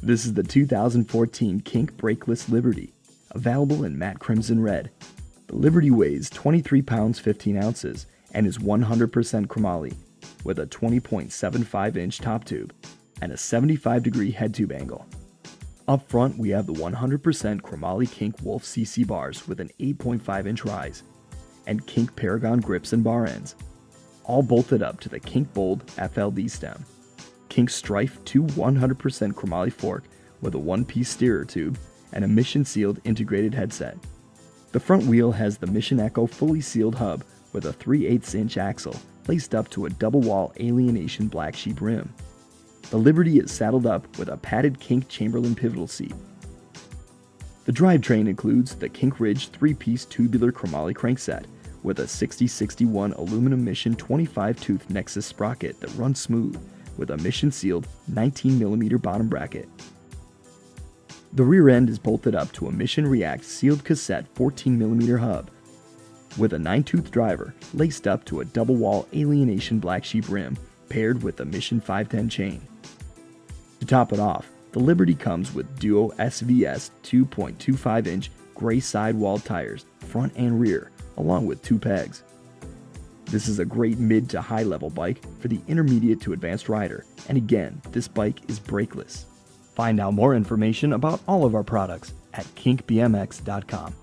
This is the 2014 Kink Brakeless Liberty, available in matte crimson red. The Liberty weighs 23 pounds 15 ounces and is 100% chromoly, with a 20.75-inch top tube and a 75-degree head tube angle. Up front, we have the 100% chromoly Kink Wolf CC bars with an 8.5-inch rise, and Kink Paragon grips and bar ends, all bolted up to the Kink Bold FLD stem. Kink Strife 2 100% chromoly fork with a one-piece steerer tube and a mission-sealed integrated headset. The front wheel has the Mission Echo fully sealed hub with a 3/8-inch axle laced up to a double-wall Alienation black sheep rim. The Liberty is saddled up with a padded Kink Chamberlain pivotal seat. The drivetrain includes the Kink Ridge 3-piece tubular chromoly crankset with a 6061 aluminum Mission 25-tooth Nexus sprocket that runs smooth with a mission-sealed 19mm bottom bracket. The rear end is bolted up to a Mission React sealed cassette 14mm hub with a 9-tooth driver laced up to a double-wall Alienation black sheep rim paired with a Mission 510 chain. To top it off, the Liberty comes with Duo SVS 2.25-inch gray sidewall tires, front and rear, along with 2 pegs. This is a great mid to high level bike for the intermediate to advanced rider, and again, this bike is brakeless. Find out more information about all of our products at kinkbmx.com.